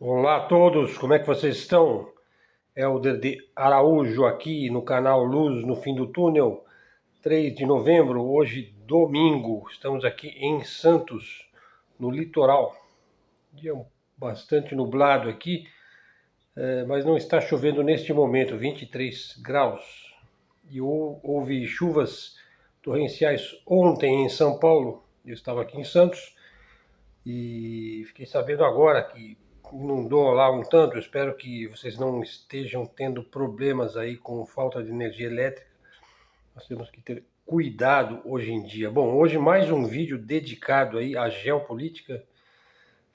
Olá a todos, como é que vocês estão? Helder de Araújo aqui no canal Luz no Fim do Túnel, 3 de novembro, hoje domingo. Estamos aqui em Santos, no litoral. Dia bastante nublado aqui, mas não está chovendo neste momento, 23 graus. E houve chuvas torrenciais ontem em São Paulo. Eu estava aqui em Santos e fiquei sabendo agora que inundou lá um tanto. Eu espero que vocês não estejam tendo problemas aí com falta de energia elétrica. Nós temos que ter cuidado hoje em dia. Bom, hoje mais um vídeo dedicado aí à geopolítica,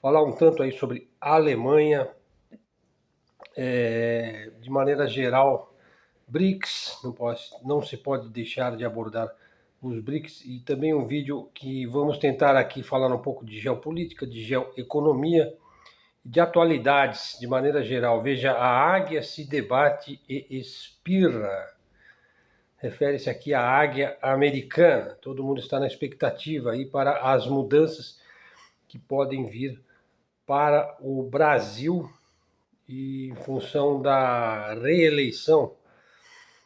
falar um tanto aí sobre a Alemanha, de maneira geral, BRICS, não se pode deixar de abordar os BRICS, e também um vídeo que vamos tentar aqui falar um pouco de geopolítica, de geoeconomia, de atualidades, de maneira geral. Veja, a águia se debate e espirra. Refere-se aqui à águia americana. Todo mundo está na expectativa aí para as mudanças que podem vir para o Brasil e em função da reeleição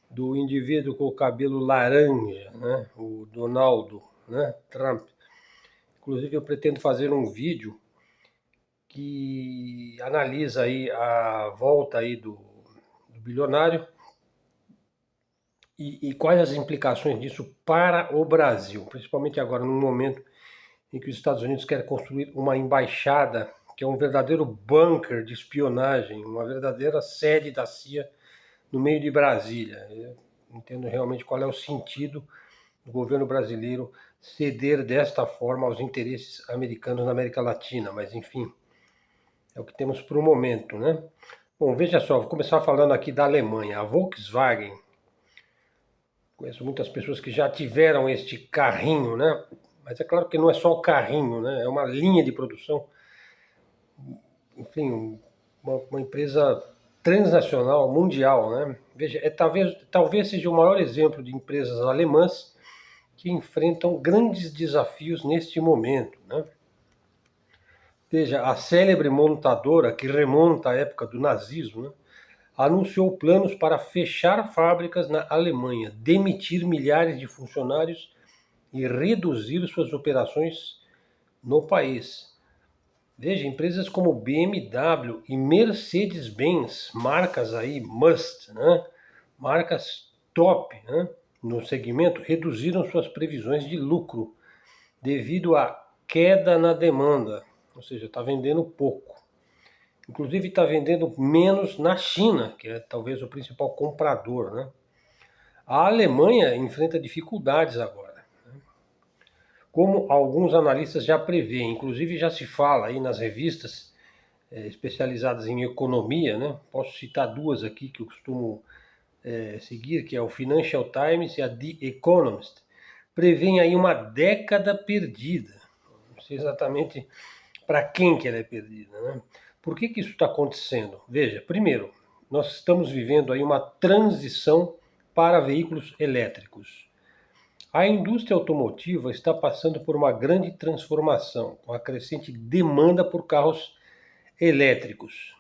do indivíduo com o cabelo laranja, né? O Donald, né? Trump. Inclusive eu pretendo fazer um vídeo que analisa aí a volta aí do bilionário e quais as implicações disso para o Brasil, principalmente agora no momento em que os Estados Unidos querem construir uma embaixada, que é um verdadeiro bunker de espionagem, uma verdadeira sede da CIA no meio de Brasília. Eu não entendo realmente qual é o sentido do governo brasileiro ceder desta forma aos interesses americanos na América Latina, mas enfim, é o que temos para o momento, né? Bom, veja só, vou começar falando aqui da Alemanha. A Volkswagen, conheço muitas pessoas que já tiveram este carrinho, né? Mas é claro que não é só o carrinho, né? É uma linha de produção, enfim, uma empresa transnacional, mundial, né? Veja, talvez seja o maior exemplo de empresas alemãs que enfrentam grandes desafios neste momento, né? Veja, a célebre montadora, que remonta à época do nazismo, né, anunciou planos para fechar fábricas na Alemanha, demitir milhares de funcionários e reduzir suas operações no país. Veja, empresas como BMW e Mercedes-Benz, marcas aí must, né, marcas top, né, no segmento, reduziram suas previsões de lucro devido à queda na demanda, ou seja, está vendendo pouco. Inclusive está vendendo menos na China, que é talvez o principal comprador, né? A Alemanha enfrenta dificuldades agora, né? Como alguns analistas já prevêem, inclusive já se fala aí nas revistas especializadas em economia, né? Posso citar duas aqui que eu costumo seguir, que é o Financial Times e a The Economist. Prevêem aí uma década perdida. Não sei exatamente para quem que ela é perdida, né? Por que isso está acontecendo? Veja, primeiro, nós estamos vivendo aí uma transição para veículos elétricos. A indústria automotiva está passando por uma grande transformação, com a crescente demanda por carros elétricos.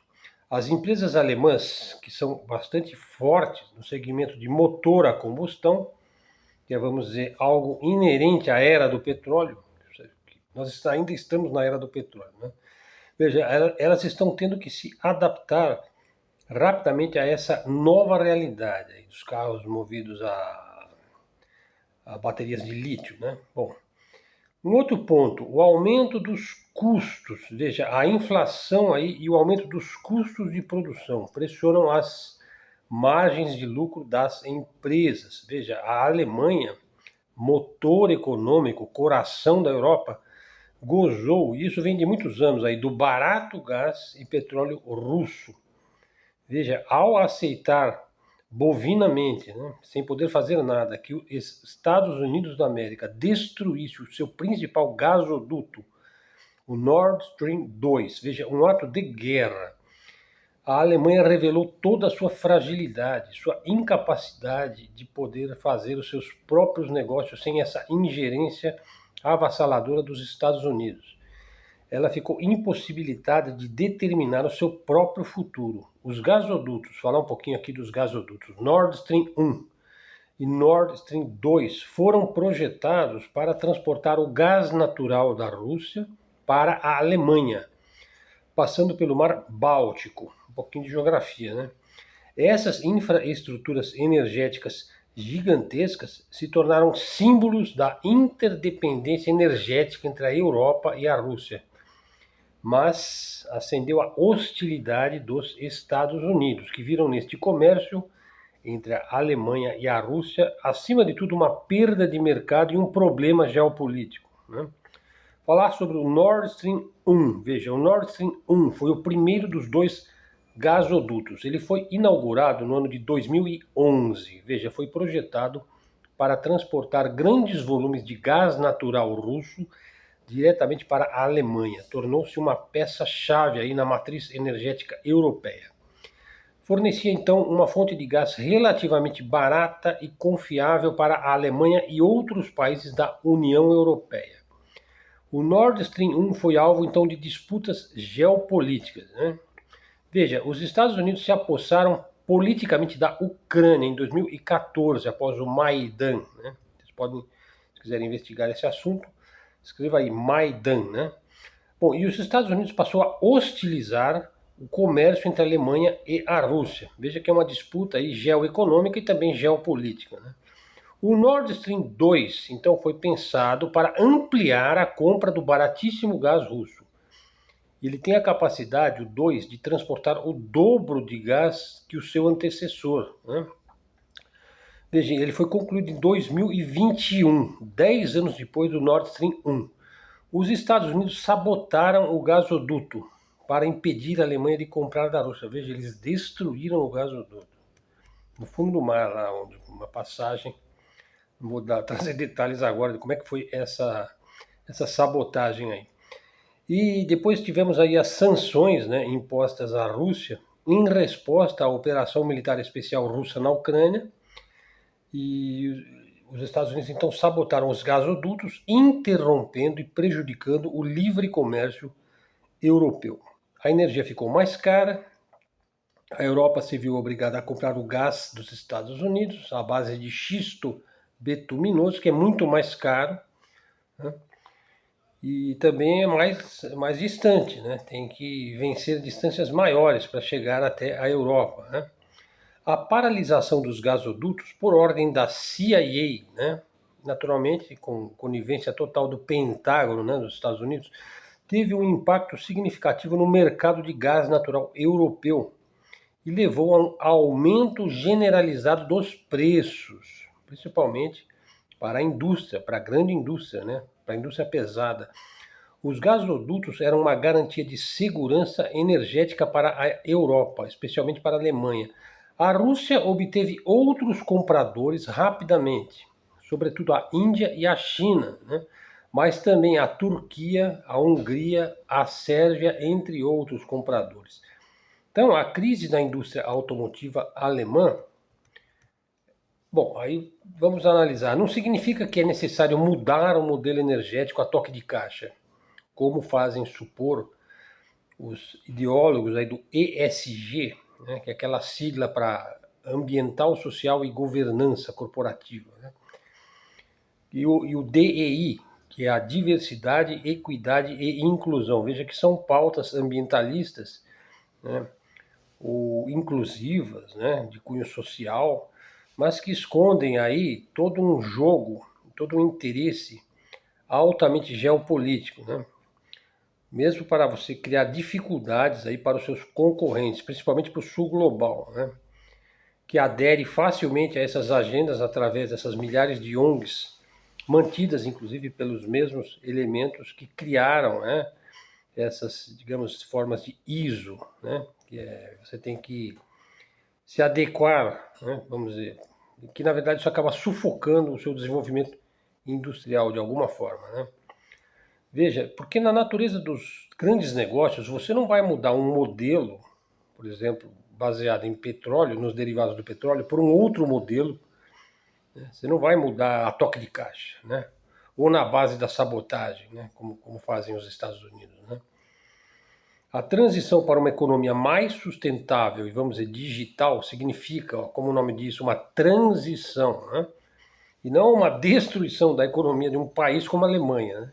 As empresas alemãs, que são bastante fortes no segmento de motor a combustão, que é, vamos dizer, algo inerente à era do petróleo, nós ainda estamos na era do petróleo, né? Veja, elas estão tendo que se adaptar rapidamente a essa nova realidade dos carros movidos a baterias de lítio, né? Bom, um outro ponto, o aumento dos custos. Veja, a inflação aí e o aumento dos custos de produção pressionam as margens de lucro das empresas. Veja, a Alemanha, motor econômico, coração da Europa, gozou, e isso vem de muitos anos aí, do barato gás e petróleo russo. Veja, ao aceitar bovinamente, né, sem poder fazer nada, que os Estados Unidos da América destruísse o seu principal gasoduto, o Nord Stream 2, veja, um ato de guerra, a Alemanha revelou toda a sua fragilidade, sua incapacidade de poder fazer os seus próprios negócios sem essa ingerência avassaladora dos Estados Unidos. ela ficou impossibilitada de determinar o seu próprio futuro. Os gasodutos, falar um pouquinho aqui dos gasodutos, Nord Stream 1 e Nord Stream 2 foram projetados para transportar o gás natural da Rússia para a Alemanha, passando pelo Mar Báltico. Um pouquinho de geografia, né? Essas infraestruturas energéticas gigantescas se tornaram símbolos da interdependência energética entre a Europa e a Rússia, mas acendeu a hostilidade dos Estados Unidos, que viram neste comércio entre a Alemanha e a Rússia, acima de tudo, uma perda de mercado e um problema geopolítico, né? Falar sobre o Nord Stream 1. Veja, o Nord Stream 1 foi o primeiro dos dois gasodutos. Ele foi inaugurado no ano de 2011. Veja, foi projetado para transportar grandes volumes de gás natural russo diretamente para a Alemanha. Tornou-se uma peça-chave aí na matriz energética europeia. Fornecia então uma fonte de gás relativamente barata e confiável para a Alemanha e outros países da União Europeia. O Nord Stream 1 foi alvo então de disputas geopolíticas, né? Veja, os Estados Unidos se apossaram politicamente da Ucrânia em 2014, após o Maidan, né? Vocês podem, se quiserem investigar esse assunto, escreva aí Maidan, né? Bom, e os Estados Unidos passou a hostilizar o comércio entre a Alemanha e a Rússia. Veja que é uma disputa aí geoeconômica e também geopolítica, né? O Nord Stream 2, então, foi pensado para ampliar a compra do baratíssimo gás russo. Ele tem a capacidade, o 2, de transportar o dobro de gás que o seu antecessor, né? Veja, ele foi concluído em 2021, 10 anos depois do Nord Stream 1. Os Estados Unidos sabotaram o gasoduto para impedir a Alemanha de comprar da Rússia. Veja, eles destruíram o gasoduto. No fundo do mar, lá onde uma passagem. Não vou trazer detalhes agora de como é que foi essa sabotagem aí. E depois tivemos aí as sanções, né, impostas à Rússia em resposta à operação militar especial russa na Ucrânia. E os Estados Unidos então sabotaram os gasodutos, interrompendo e prejudicando o livre comércio europeu. A energia ficou mais cara, a Europa se viu obrigada a comprar o gás dos Estados Unidos à base de xisto betuminoso, que é muito mais caro, né? E também é mais distante, né? Tem que vencer distâncias maiores para chegar até a Europa, né? A paralisação dos gasodutos por ordem da CIA, né? Naturalmente com conivência total do Pentágono, né, dos Estados Unidos, teve um impacto significativo no mercado de gás natural europeu e levou a um aumento generalizado dos preços, principalmente para a indústria, para a grande indústria, né? Para a indústria pesada. Os gasodutos eram uma garantia de segurança energética para a Europa, especialmente para a Alemanha. A Rússia obteve outros compradores rapidamente, sobretudo a Índia e a China, né? Mas também a Turquia, a Hungria, a Sérvia, entre outros compradores. Então, a crise da indústria automotiva alemã. Bom, aí vamos analisar. Não significa que é necessário mudar o modelo energético a toque de caixa, como fazem supor os ideólogos aí do ESG, né, que é aquela sigla para ambiental, social e governança corporativa, né? E o DEI, que é a diversidade, equidade e inclusão. Veja que são pautas ambientalistas, né, ou inclusivas, né, de cunho social, mas que escondem aí todo um jogo, todo um interesse altamente geopolítico, né? Mesmo para você criar dificuldades aí para os seus concorrentes, principalmente para o sul global, né? Que adere facilmente a essas agendas através dessas milhares de ONGs, mantidas inclusive pelos mesmos elementos que criaram, né, essas, digamos, formas de ISO, né? Que você tem que se adequar, né, vamos dizer, que na verdade isso acaba sufocando o seu desenvolvimento industrial de alguma forma, né? Veja, porque na natureza dos grandes negócios você não vai mudar um modelo, por exemplo, baseado em petróleo, nos derivados do petróleo, por um outro modelo, né? Você não vai mudar a toque de caixa, né? ou na base da sabotagem, né? Como fazem os Estados Unidos, né? A transição para uma economia mais sustentável e, vamos dizer, digital, significa, como o nome diz, uma transição, né? E não uma destruição da economia de um país como a Alemanha, né?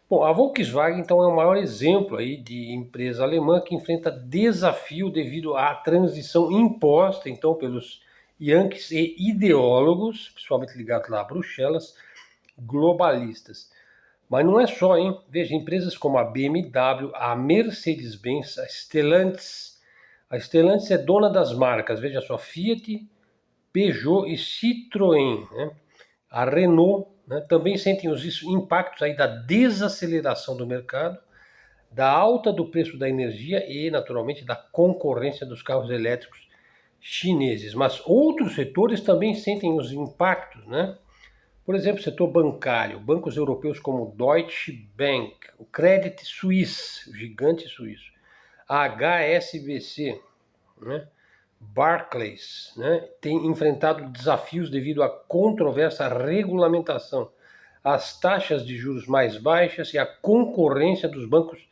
Bom, a Volkswagen, então, é o maior exemplo aí de empresa alemã que enfrenta desafio devido à transição imposta, então, pelos Yankees e ideólogos, principalmente ligados lá a Bruxelas, globalistas. Mas não é só, hein? Veja, empresas como a BMW, a Mercedes-Benz, a Stellantis. A Stellantis é dona das marcas, veja só, Fiat, Peugeot e Citroën, né? A Renault, né, também sentem os impactos aí da desaceleração do mercado, da alta do preço da energia e, naturalmente, da concorrência dos carros elétricos chineses. Mas outros setores também sentem os impactos, né? Por exemplo, o setor bancário, bancos europeus como o Deutsche Bank, o Credit Suisse, o gigante suíço, a HSBC, né? Barclays, né, tem enfrentado desafios devido à controversa regulamentação, às taxas de juros mais baixas e à concorrência dos bancos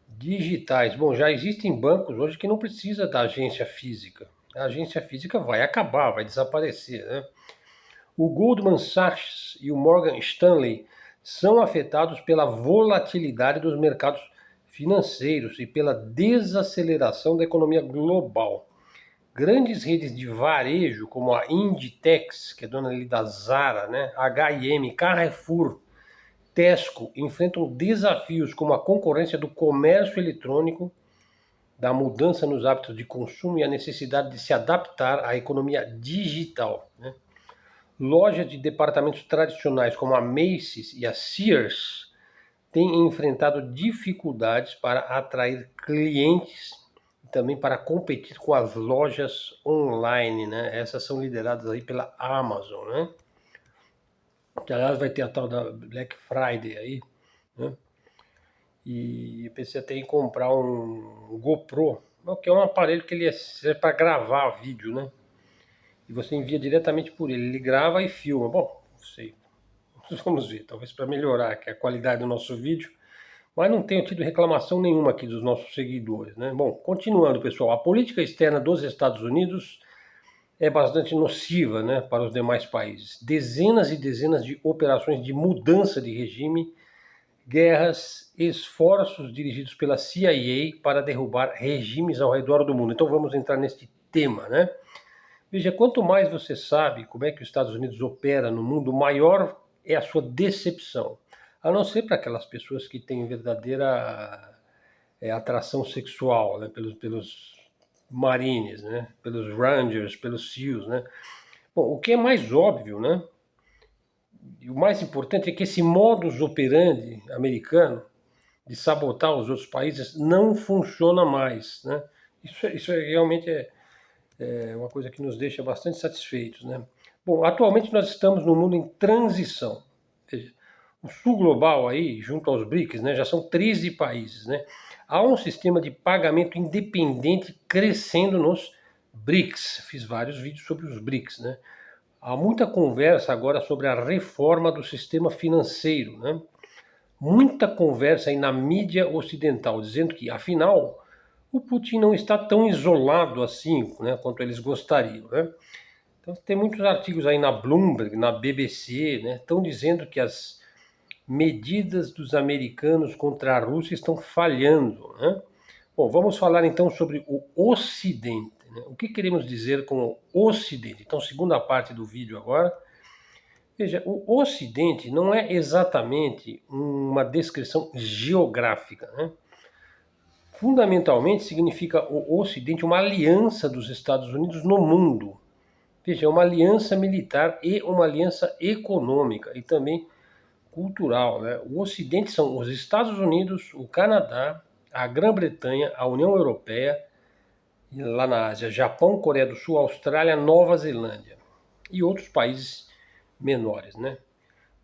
digitais. Bom, já existem bancos hoje que não precisa da agência física. A agência física vai acabar, vai desaparecer, né? O Goldman Sachs e o Morgan Stanley são afetados pela volatilidade dos mercados financeiros e pela desaceleração da economia global. Grandes redes de varejo, como a Inditex, que é dona ali da Zara, né? H&M, Carrefour, Tesco, enfrentam desafios como a concorrência do comércio eletrônico, da mudança nos hábitos de consumo e a necessidade de se adaptar à economia digital, né? Lojas de departamentos tradicionais como a Macy's e a Sears têm enfrentado dificuldades para atrair clientes e também para competir com as lojas online, né? Essas são lideradas aí pela Amazon, né? Que aliás vai ter a tal da Black Friday aí, né? E eu pensei até em comprar um GoPro, que é um aparelho que ele serve para gravar vídeo, né? E você envia diretamente por ele. Ele grava e filma. Bom, não sei. Vamos ver, talvez para melhorar aqui a qualidade do nosso vídeo. Mas não tenho tido reclamação nenhuma aqui dos nossos seguidores, né? Bom, continuando, pessoal, a política externa dos Estados Unidos é bastante nociva, né, para os demais países. Dezenas e dezenas de operações de mudança de regime, guerras, esforços dirigidos pela CIA para derrubar regimes ao redor do mundo. Então vamos entrar neste tema, né? Veja, quanto mais você sabe como é que os Estados Unidos opera no mundo, maior é a sua decepção. A não ser para aquelas pessoas que têm verdadeira atração sexual, né, pelos Marines, né, pelos Rangers, pelos SEALs, né. Bom, o que é mais óbvio, né, e o mais importante é que esse modus operandi americano de sabotar os outros países não funciona mais, né. Isso realmente é uma coisa que nos deixa bastante satisfeitos, né. Bom, atualmente nós estamos num mundo em transição. Veja, o sul global aí, junto aos BRICS, né, já são 13 países, né. Há um sistema de pagamento independente crescendo nos BRICS. Fiz vários vídeos sobre os BRICS, né. Há muita conversa agora sobre a reforma do sistema financeiro, né. Muita conversa aí na mídia ocidental, dizendo que, afinal, o Putin não está tão isolado assim, né, quanto eles gostariam, né. Então tem muitos artigos aí na Bloomberg, na BBC, né, estão dizendo que as medidas dos americanos contra a Rússia estão falhando, né? Bom, vamos falar então sobre o Ocidente, né? O que queremos dizer com o Ocidente? Então, segunda parte do vídeo agora. Veja, o Ocidente não é exatamente uma descrição geográfica, né? Fundamentalmente significa o Ocidente uma aliança dos Estados Unidos no mundo. Veja, é uma aliança militar e uma aliança econômica e também cultural, né? O Ocidente são os Estados Unidos, o Canadá, a Grã-Bretanha, a União Europeia, e lá na Ásia, Japão, Coreia do Sul, Austrália, Nova Zelândia e outros países menores, né?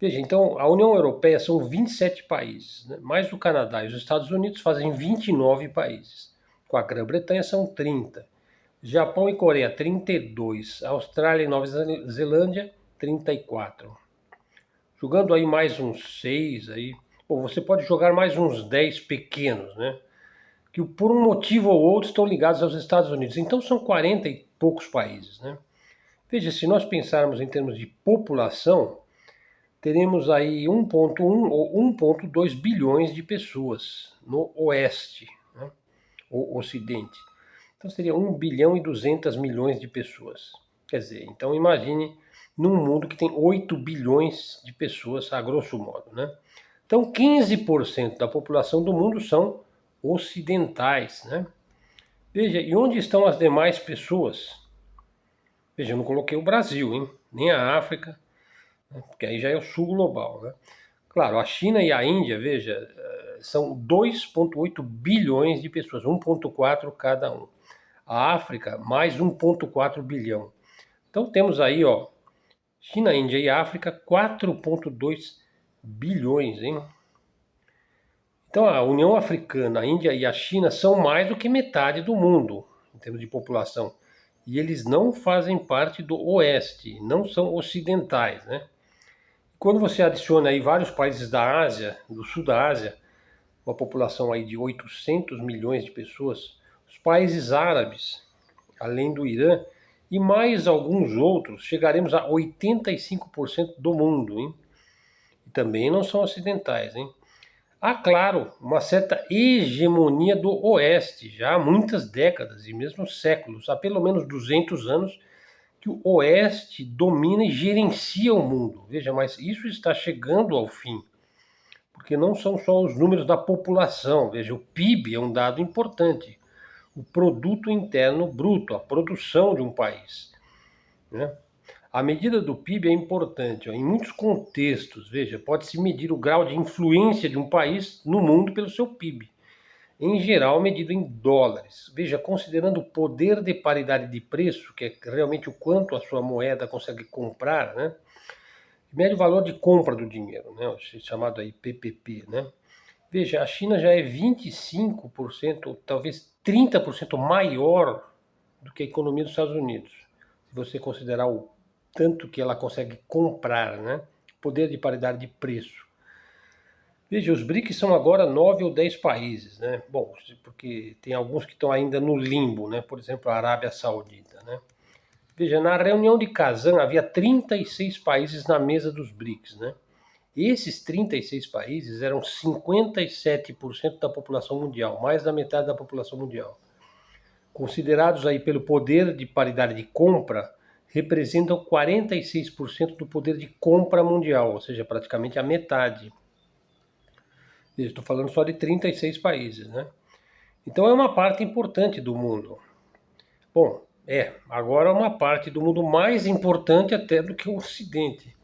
Veja, então a União Europeia são 27 países, né? Mais o Canadá e os Estados Unidos fazem 29 países. Com a Grã-Bretanha são 30. Japão e Coreia, 32. Austrália e Nova Zelândia, 34. Jogando aí mais uns 6 aí. Bom, você pode jogar mais uns 10 pequenos, né? Que por um motivo ou outro estão ligados aos Estados Unidos. Então são 40 e poucos países, né? Veja, se nós pensarmos em termos de população, teremos aí 1,1 ou 1,2 bilhões de pessoas no oeste, né? Ou ocidente. Então seria 1 bilhão e 200 milhões de pessoas. Quer dizer, então imagine num mundo que tem 8 bilhões de pessoas, a grosso modo, né? Então 15% da população do mundo são ocidentais, né? Veja, e onde estão as demais pessoas? Veja, eu não coloquei o Brasil, hein? Nem a África, né? Porque aí já é o sul global, né? Claro, a China e a Índia, veja, são 2,8 bilhões de pessoas, 1,4 cada um. A África, mais 1,4 bilhão. Então temos aí, ó, China, Índia e África, 4,2 bilhões, hein? Então a União Africana, a Índia e a China são mais do que metade do mundo, em termos de população. E eles não fazem parte do Oeste, não são ocidentais, né? Quando você adiciona aí vários países da Ásia, do sul da Ásia, uma população aí de 800 milhões de pessoas, os países árabes, além do Irã, e mais alguns outros, chegaremos a 85% do mundo, hein? E também não são ocidentais, hein? Há, claro, uma certa hegemonia do Oeste, já há muitas décadas e mesmo séculos, há pelo menos 200 anos, que o Oeste domina e gerencia o mundo. Veja, mas isso está chegando ao fim, porque não são só os números da população. Veja, o PIB é um dado importante, o produto interno bruto, a produção de um país, né? A medida do PIB é importante, ó, em muitos contextos. Veja, pode-se medir o grau de influência de um país no mundo pelo seu PIB, em geral medido em dólares. Veja, considerando o poder de paridade de preço, que é realmente o quanto a sua moeda consegue comprar, né? Mede o valor de compra do dinheiro, né? Chamado aí PPP, né? Veja, a China já é 25%, talvez 30% maior do que a economia dos Estados Unidos. Se você considerar o tanto que ela consegue comprar, né? Poder de paridade de preço. Veja, os BRICS são agora 9 ou 10 países, né? Bom, porque tem alguns que estão ainda no limbo, né? Por exemplo, a Arábia Saudita, né? Veja, na reunião de Kazan havia 36 países na mesa dos BRICS, né? Esses 36 países eram 57% da população mundial, mais da metade da população mundial. Considerados aí pelo poder de paridade de compra, representam 46% do poder de compra mundial, ou seja, praticamente a metade. Estou falando só de 36 países, né? Então é uma parte importante do mundo. Bom, agora é uma parte do mundo mais importante até do que o Ocidente.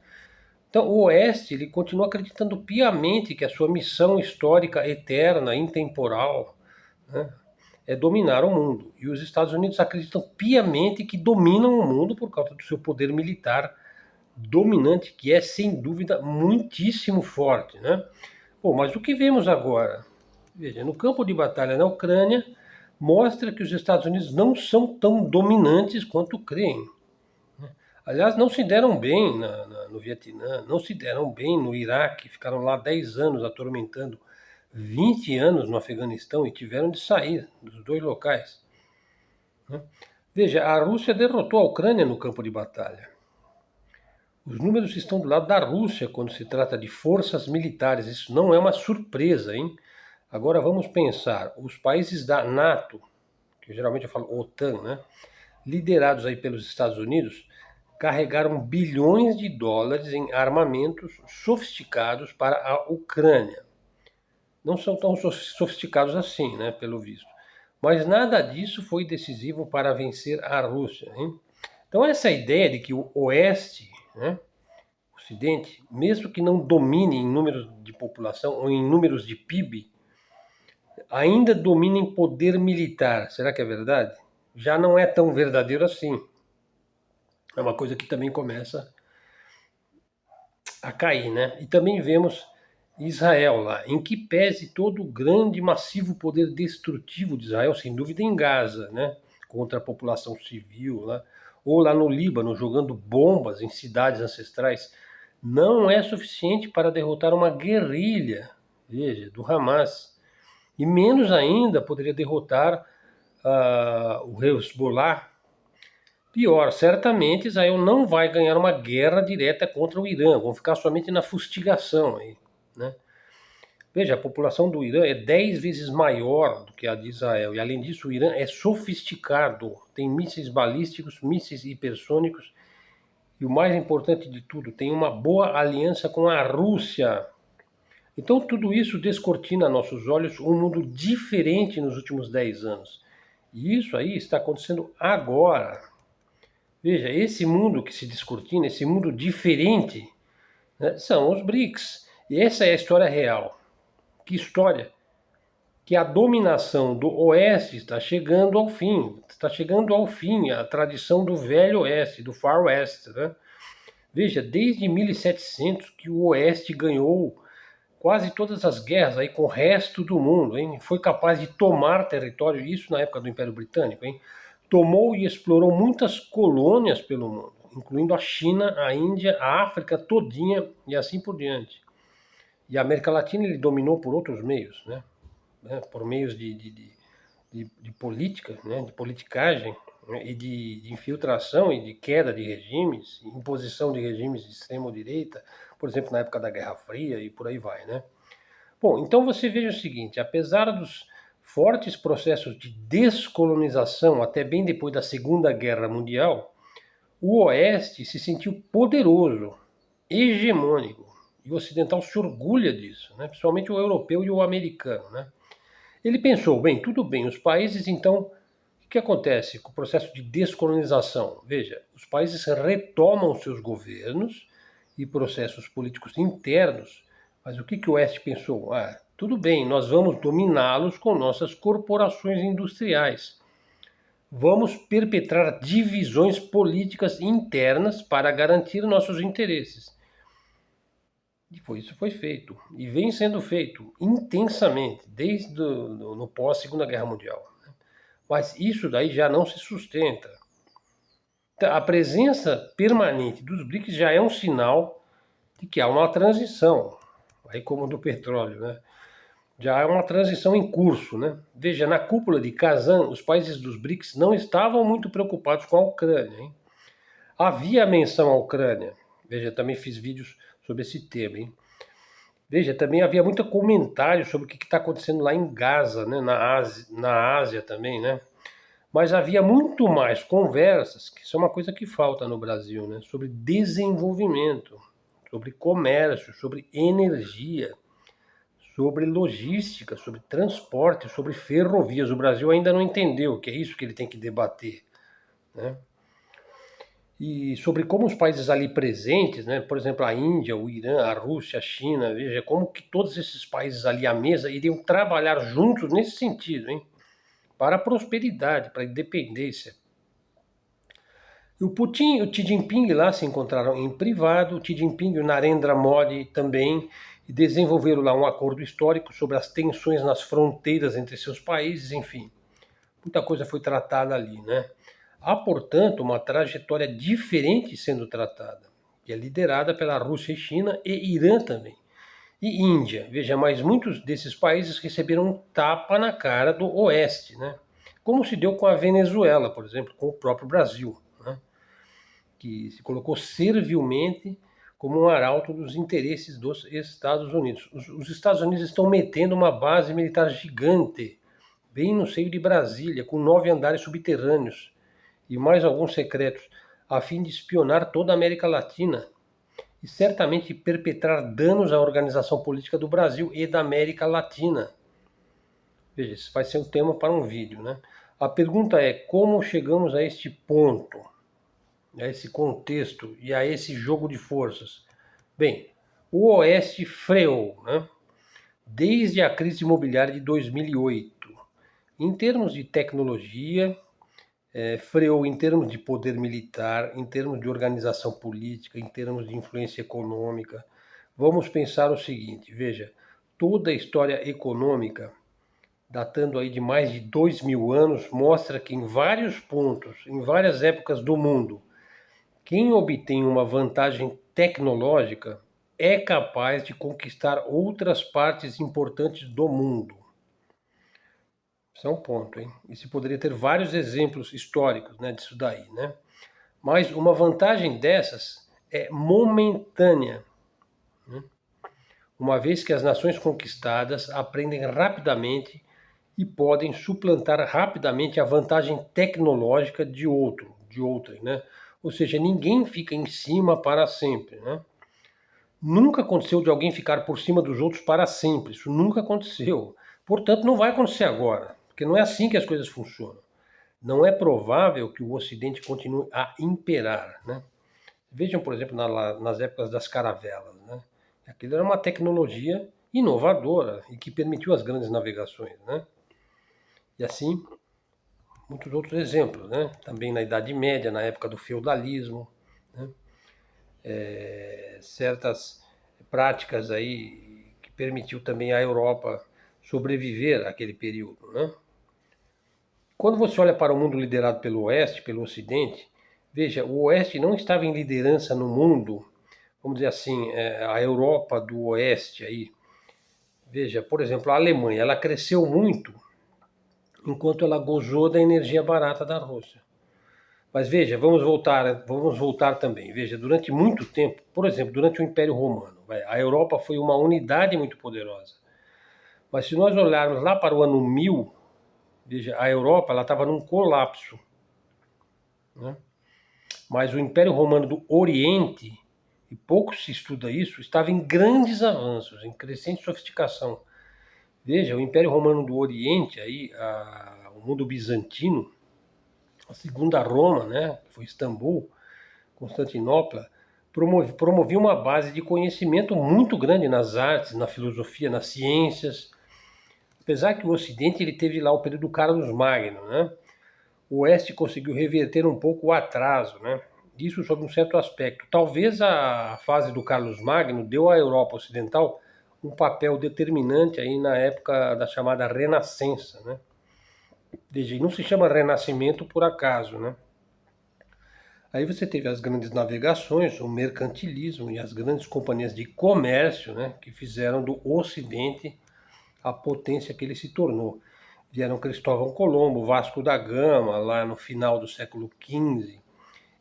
Então o Oeste ele continua acreditando piamente que a sua missão histórica eterna, intemporal, né, é dominar o mundo. E os Estados Unidos acreditam piamente que dominam o mundo por causa do seu poder militar dominante, que é sem dúvida muitíssimo forte, né? Bom, mas o que vemos agora? Veja, no campo de batalha na Ucrânia, mostra que os Estados Unidos não são tão dominantes quanto creem. Aliás, não se deram bem no Vietnã, não se deram bem no Iraque, ficaram lá 10 anos atormentando, 20 anos no Afeganistão e tiveram de sair dos dois locais. Veja, a Rússia derrotou a Ucrânia no campo de batalha. Os números estão do lado da Rússia quando se trata de forças militares. Isso não é uma surpresa, hein? Agora vamos pensar, os países da NATO, que geralmente eu falo OTAN, né? Liderados aí pelos Estados Unidos, carregaram bilhões de dólares em armamentos sofisticados para a Ucrânia. Não são tão sofisticados assim, né, pelo visto. Mas nada disso foi decisivo para vencer a Rússia, hein? Então essa ideia de que o Oeste, né, Ocidente, mesmo que não domine em números de população ou em números de PIB, ainda domina em poder militar. Será que é verdade? Já não é tão verdadeiro assim. É uma coisa que também começa a cair, né? E também vemos Israel lá, em que pese todo o grande e massivo poder destrutivo de Israel, sem dúvida em Gaza, né? Contra a população civil lá, ou lá no Líbano, jogando bombas em cidades ancestrais. não é suficiente para derrotar uma guerrilha, veja, do Hamas. E menos ainda poderia derrotar o Hezbollah. Pior, certamente Israel não vai ganhar uma guerra direta contra o Irã, vão ficar somente na fustigação aí, né? Veja, a população do Irã é 10 vezes maior do que a de Israel, e além disso o Irã é sofisticado, tem mísseis balísticos, mísseis hipersônicos, e o mais importante de tudo, tem uma boa aliança com a Rússia. Então tudo isso descortina a nossos olhos um mundo diferente nos últimos 10 anos. E isso aí está acontecendo agora. Veja, esse mundo que se descortina, esse mundo diferente, né, são os BRICS. E essa é a história real. Que história? Que a dominação do Oeste está chegando ao fim. Está chegando ao fim a tradição do Velho Oeste, do Far West. Né? Veja, desde 1700 que o Oeste ganhou quase todas as guerras aí com o resto do mundo, hein? Foi capaz de tomar território, isso na época do Império Britânico, hein? Tomou e explorou muitas colônias pelo mundo, incluindo a China, a Índia, a África todinha e assim por diante. E a América Latina ele dominou por outros meios, né? Por meios de política, né? De politicagem, né? E de infiltração e de queda de regimes, imposição de regimes de extrema-direita, por exemplo, na época da Guerra Fria e por aí vai, né? Bom, então você veja o seguinte, apesar dos fortes processos de descolonização até bem depois da Segunda Guerra Mundial, o Oeste se sentiu poderoso, hegemônico, e o ocidental se orgulha disso, né? Principalmente o europeu e o americano, né? Ele pensou, bem, tudo bem, os países então, o que acontece com o processo de descolonização? Veja, os países retomam seus governos e processos políticos internos, mas o que o Oeste pensou? Ah, tudo bem, nós vamos dominá-los com nossas corporações industriais. Vamos perpetrar divisões políticas internas para garantir nossos interesses. E isso foi feito, e vem sendo feito intensamente, desde no pós-Segunda Guerra Mundial. Mas isso daí já não se sustenta. A presença permanente dos BRICS já é um sinal de que há uma transição, aí como do petróleo, né? Já há uma transição em curso, né? Veja, na cúpula de Kazan, os países dos BRICS não estavam muito preocupados com a Ucrânia, hein? Havia menção à Ucrânia. Veja, também fiz vídeos sobre esse tema, hein? Veja, também havia muito comentário sobre o que está acontecendo lá em Gaza, né? Na Ásia também, né? Mas havia muito mais conversas, que isso é uma coisa que falta no Brasil, né? Sobre desenvolvimento, sobre comércio, sobre energia, sobre logística, sobre transporte, sobre ferrovias. O Brasil ainda não entendeu que é isso que ele tem que debater, né? E sobre como os países ali presentes, né, por exemplo, a Índia, o Irã, a Rússia, a China, veja como que todos esses países ali à mesa iriam trabalhar juntos nesse sentido, hein, para a prosperidade, para a independência. E o Putin e o Xi Jinping lá se encontraram em privado, o Xi Jinping e o Narendra Modi também, e desenvolveram lá um acordo histórico sobre as tensões nas fronteiras entre seus países, enfim. Muita coisa foi tratada ali, né? Há, portanto, uma trajetória diferente sendo tratada, que é liderada pela Rússia e China e Irã também. E Índia, veja, mas muitos desses países receberam um tapa na cara do Oeste, né? Como se deu com a Venezuela, por exemplo, com o próprio Brasil, né? Que se colocou servilmente como um arauto dos interesses dos Estados Unidos. Os Estados Unidos estão metendo uma base militar gigante, bem no seio de Brasília, com 9 andares subterrâneos, e mais alguns secretos, a fim de espionar toda a América Latina e certamente perpetrar danos à organização política do Brasil e da América Latina. Veja, isso vai ser um tema para um vídeo, né? A pergunta é como chegamos a este ponto, a esse contexto e a esse jogo de forças? Bem, o Oeste freou, né? Desde a crise imobiliária de 2008. Em termos de tecnologia, freou em termos de poder militar, em termos de organização política, em termos de influência econômica. Vamos pensar o seguinte, veja, toda a história econômica, datando aí de mais de 2.000 anos, mostra que em vários pontos, em várias épocas do mundo, quem obtém uma vantagem tecnológica é capaz de conquistar outras partes importantes do mundo. Isso é um ponto, hein? E se poderia ter vários exemplos históricos, né, disso daí, né? Mas uma vantagem dessas é momentânea, né? Uma vez que as nações conquistadas aprendem rapidamente e podem suplantar rapidamente a vantagem tecnológica de outrem, né? Ou seja, ninguém fica em cima para sempre, né? Nunca aconteceu de alguém ficar por cima dos outros para sempre. Isso nunca aconteceu. Portanto, não vai acontecer agora, porque não é assim que as coisas funcionam. Não é provável que o Ocidente continue a imperar, né? Vejam, por exemplo, nas épocas das caravelas, né? Aquilo era uma tecnologia inovadora e que permitiu as grandes navegações, né? E assim, muitos outros exemplos, né? Também na Idade Média, na época do feudalismo, né? Certas práticas aí que permitiu também à Europa sobreviver àquele período, né? Quando você olha para o mundo liderado pelo Oeste, pelo Ocidente, veja, o Oeste não estava em liderança no mundo, vamos dizer assim, a Europa do Oeste aí. Veja, por exemplo, a Alemanha, ela cresceu muito enquanto ela gozou da energia barata da Rússia. Mas veja, vamos voltar também. Veja, durante muito tempo, por exemplo, durante o Império Romano, a Europa foi uma unidade muito poderosa. Mas se nós olharmos lá para o ano 1000, veja, a Europa ela estava num colapso, né? Mas o Império Romano do Oriente, e pouco se estuda isso, estava em grandes avanços, em crescente sofisticação. Veja, o Império Romano do Oriente, aí, o mundo bizantino, a segunda Roma, né, que foi Istambul, Constantinopla, promovia uma base de conhecimento muito grande nas artes, na filosofia, nas ciências. Apesar que o Ocidente ele teve lá o período do Carlos Magno, né? O Oeste conseguiu reverter um pouco o atraso, né? Isso sob um certo aspecto. Talvez a fase do Carlos Magno deu à Europa Ocidental um papel determinante aí na época da chamada Renascença, né? Veja, não se chama Renascimento por acaso, né? Aí você teve as grandes navegações, o mercantilismo e as grandes companhias de comércio, né, que fizeram do Ocidente a potência que ele se tornou. Vieram Cristóvão Colombo, Vasco da Gama, lá no final do século XV,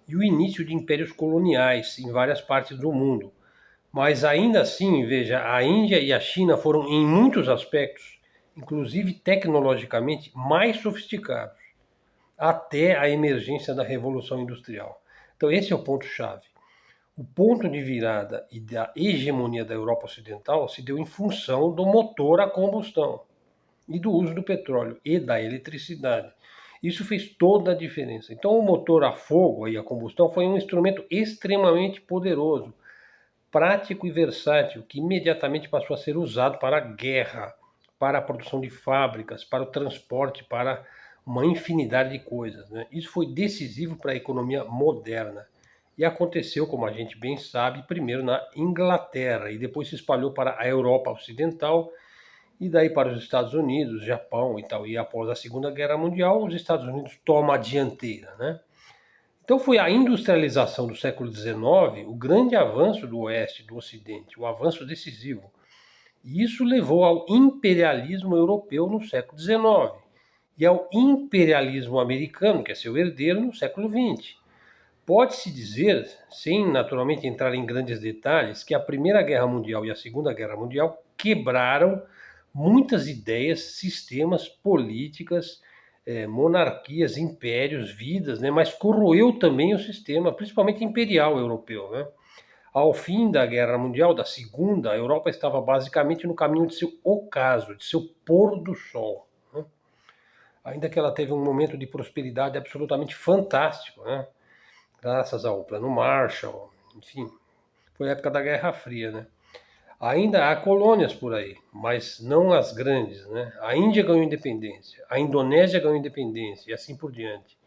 e o início de impérios coloniais em várias partes do mundo. Mas ainda assim, veja, a Índia e a China foram, em muitos aspectos, inclusive tecnologicamente, mais sofisticados, até a emergência da Revolução Industrial. Então, esse é o ponto-chave. O ponto de virada e da hegemonia da Europa Ocidental se deu em função do motor a combustão e do uso do petróleo e da eletricidade. Isso fez toda a diferença. Então, o motor a fogo e a combustão foi um instrumento extremamente poderoso, prático e versátil, que imediatamente passou a ser usado para a guerra, para a produção de fábricas, para o transporte, para uma infinidade de coisas, né? Isso foi decisivo para a economia moderna. E aconteceu, como a gente bem sabe, primeiro na Inglaterra e depois se espalhou para a Europa Ocidental e daí para os Estados Unidos, Japão e tal. E após a Segunda Guerra Mundial, os Estados Unidos tomam a dianteira, né? Então foi a industrialização do século XIX o grande avanço do Oeste, do Ocidente, o avanço decisivo. E isso levou ao imperialismo europeu no século XIX e ao imperialismo americano, que é seu herdeiro, no século XX. Pode-se dizer, sem naturalmente entrar em grandes detalhes, que a Primeira Guerra Mundial e a Segunda Guerra Mundial quebraram muitas ideias, sistemas, políticas, monarquias, impérios, vidas, né? Mas corroeu também o sistema, principalmente imperial europeu, né? Ao fim da Guerra Mundial, da Segunda, a Europa estava basicamente no caminho de seu ocaso, de seu pôr do sol, né? Ainda que ela teve um momento de prosperidade absolutamente fantástico, né? Graças ao Plano Marshall, enfim, foi a época da Guerra Fria, né? Ainda há colônias por aí, mas não as grandes, né? A Índia ganhou independência, a Indonésia ganhou independência e assim por diante.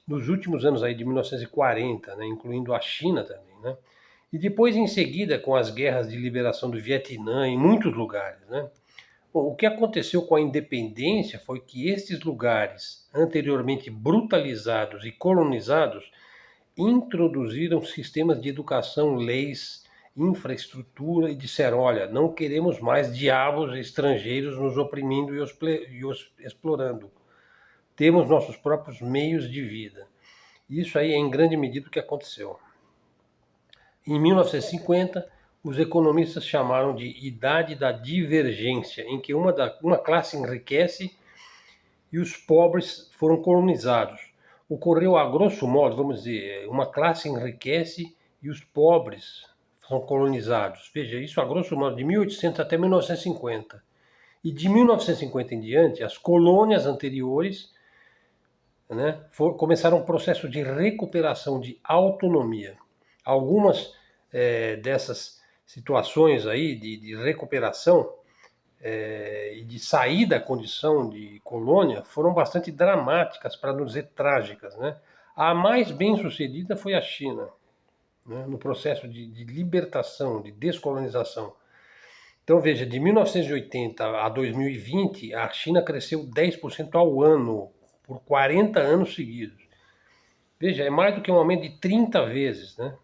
Nos últimos anos aí de 1940, né, incluindo a China também, né? E depois em seguida com as guerras de liberação do Vietnã em muitos lugares, né? Bom, o que aconteceu com a independência foi que estes lugares anteriormente brutalizados e colonizados introduziram sistemas de educação, leis, infraestrutura e disseram: olha, não queremos mais diabos estrangeiros nos oprimindo e os explorando. Temos nossos próprios meios de vida. Isso aí é em grande medida o que aconteceu. Em 1950, os economistas chamaram de Idade da Divergência, em que uma classe enriquece e os pobres foram colonizados. Ocorreu, a grosso modo, vamos dizer, uma classe enriquece e os pobres são colonizados. Veja, isso a grosso modo de 1800 até 1950. E de 1950 em diante, as colônias anteriores, né, começaram um processo de recuperação de autonomia. Algumas dessas situações aí de recuperação e de sair da condição de colônia foram bastante dramáticas, para não dizer trágicas, né? A mais bem sucedida foi a China, né, no processo de libertação, de descolonização. Então veja, de 1980 a 2020, a China cresceu 10% ao ano, por 40 anos seguidos. Veja, é mais do que um aumento de 30 vezes, né?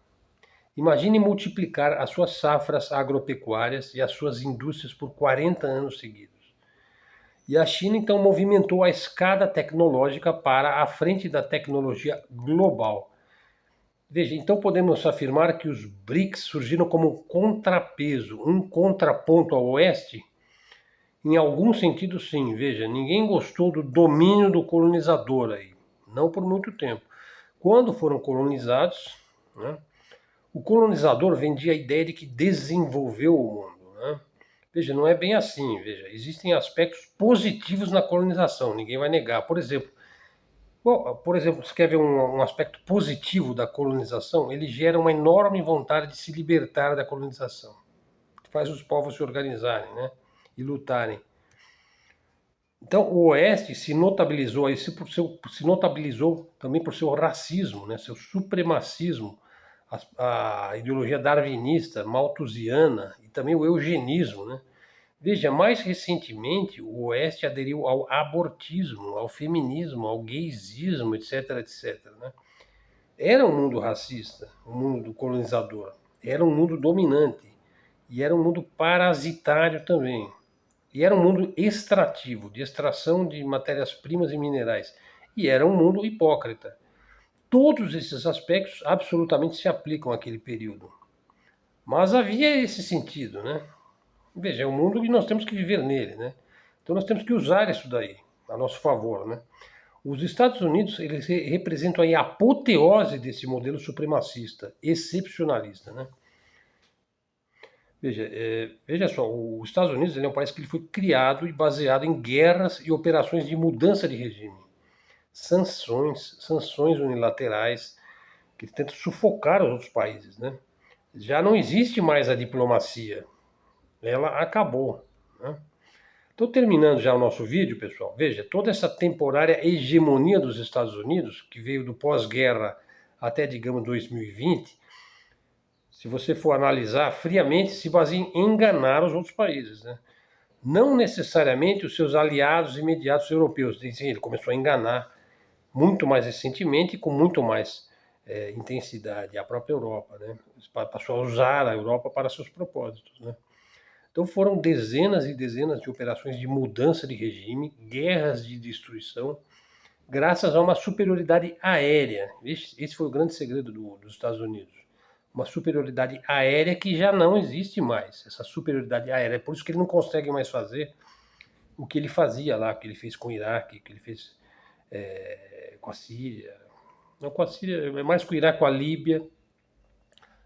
Imagine multiplicar as suas safras agropecuárias e as suas indústrias por 40 anos seguidos. E a China então movimentou a escada tecnológica para a frente da tecnologia global. Veja, então podemos afirmar que os BRICS surgiram como um contrapeso, um contraponto ao Oeste? Em algum sentido, sim. Veja, ninguém gostou do domínio do colonizador aí, não por muito tempo. Quando foram colonizados, né, o colonizador vendia a ideia de que desenvolveu o mundo, né? Veja, não é bem assim. Veja, existem aspectos positivos na colonização, ninguém vai negar. Por exemplo, você quer ver um aspecto positivo da colonização? Ele gera uma enorme vontade de se libertar da colonização. Faz os povos se organizarem, né, e lutarem. Então, o Oeste se notabilizou também por seu racismo, né, seu supremacismo, a ideologia darwinista, malthusiana e também o eugenismo, né? Veja, mais recentemente o Oeste aderiu ao abortismo, ao feminismo, ao gaysismo, etc, etc, né? Era um mundo racista, o mundo do colonizador. Era um mundo dominante e era um mundo parasitário também. E era um mundo extrativo, de extração de matérias-primas e minerais. E era um mundo hipócrita. Todos esses aspectos absolutamente se aplicam àquele período. Mas havia esse sentido, né? Veja, é um mundo que nós temos que viver nele, né? Então nós temos que usar isso daí a nosso favor, né? Os Estados Unidos, eles representam aí a apoteose desse modelo supremacista, excepcionalista, né? Veja, veja só, os Estados Unidos é um país que ele foi criado e baseado em guerras e operações de mudança de regime. Sanções unilaterais, que tentam sufocar os outros países, né? Já não existe mais a diplomacia, ela acabou, né? Estou terminando já o nosso vídeo, pessoal. Veja, toda essa temporária hegemonia dos Estados Unidos, que veio do pós-guerra até, digamos, 2020, se você for analisar friamente, se baseia em enganar os outros países, né? Não necessariamente os seus aliados imediatos europeus. Dizem, ele começou a enganar muito mais recentemente e com muito mais intensidade a própria Europa, né? Passou a usar a Europa para seus propósitos, né? Então foram dezenas e dezenas de operações de mudança de regime, guerras de destruição, graças a uma superioridade aérea. Esse foi o grande segredo dos Estados Unidos. Uma superioridade aérea que já não existe mais. Essa superioridade aérea. É por isso que ele não consegue mais fazer o que ele fazia lá, o que ele fez com o Iraque, o que ele fez com a Síria. Não com a Síria, é mais com o Iraque, com a Líbia,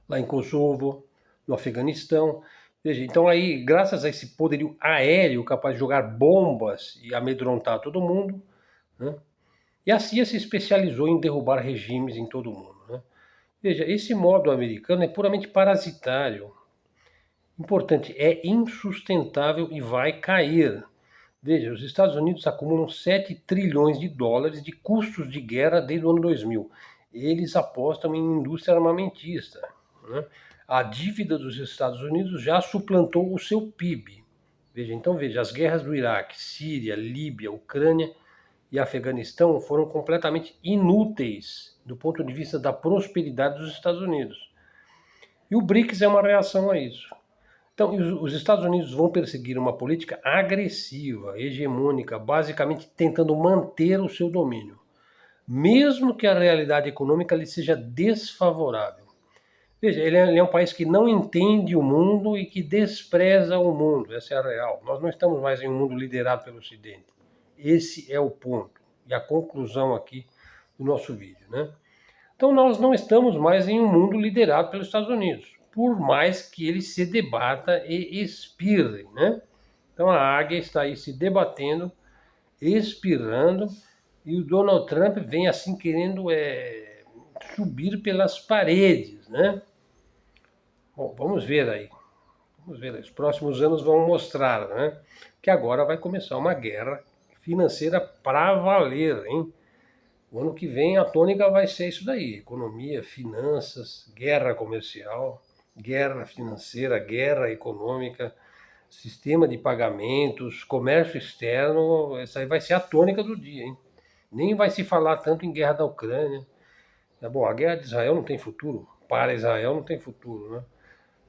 lá em Kosovo, no Afeganistão. Veja, então aí, graças a esse poderio aéreo capaz de jogar bombas e amedrontar todo mundo, né? E a CIA se especializou em derrubar regimes em todo o mundo, né? Veja, esse modo americano é puramente parasitário. Importante, é insustentável e vai cair. Veja, os Estados Unidos acumulam 7 trilhões de dólares de custos de guerra desde o ano 2000. Eles apostam em indústria armamentista, né? A dívida dos Estados Unidos já suplantou o seu PIB. Veja, então veja, as guerras do Iraque, Síria, Líbia, Ucrânia e Afeganistão foram completamente inúteis do ponto de vista da prosperidade dos Estados Unidos. E o BRICS é uma reação a isso. Então, os Estados Unidos vão perseguir uma política agressiva, hegemônica, basicamente tentando manter o seu domínio, mesmo que a realidade econômica lhe seja desfavorável. Veja, ele é um país que não entende o mundo e que despreza o mundo, essa é a real. Nós não estamos mais em um mundo liderado pelo Ocidente. Esse é o ponto e a conclusão aqui do nosso vídeo, né? Então nós não estamos mais em um mundo liderado pelos Estados Unidos, por mais que ele se debata e espirre, né? Então a águia está aí se debatendo, espirrando, e o Donald Trump vem assim querendo subir pelas paredes, né? Bom, vamos ver aí. Vamos ver aí. Os próximos anos vão mostrar, né? Que agora vai começar uma guerra financeira para valer, hein? O ano que vem a tônica vai ser isso daí: economia, finanças, guerra comercial, guerra financeira, guerra econômica, sistema de pagamentos, comércio externo. Essa aí vai ser a tônica do dia, hein? Nem vai se falar tanto em guerra da Ucrânia. Bom, a guerra de Israel não tem futuro, para Israel não tem futuro, né?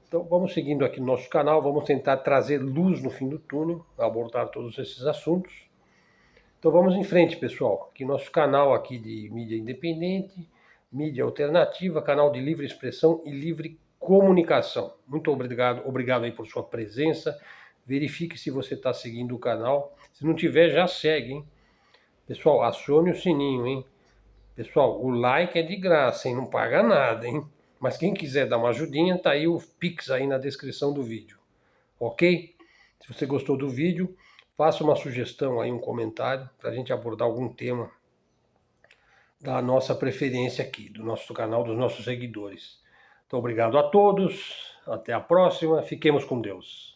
Então vamos seguindo aqui no nosso canal, vamos tentar trazer luz no fim do túnel, abordar todos esses assuntos. Então vamos em frente, pessoal. Aqui nosso canal aqui de mídia independente, mídia alternativa, canal de livre expressão e livre comunicação. Muito obrigado aí por sua presença. Verifique se você está seguindo o canal. Se não tiver, já segue, hein? Pessoal, acione o sininho, hein? Pessoal, o like é de graça, hein? Não paga nada, hein? Mas quem quiser dar uma ajudinha, tá aí o Pix aí na descrição do vídeo. Ok? Se você gostou do vídeo, faça uma sugestão aí, um comentário, para a gente abordar algum tema da nossa preferência aqui, do nosso canal, dos nossos seguidores. Então, obrigado a todos, até a próxima, fiquemos com Deus.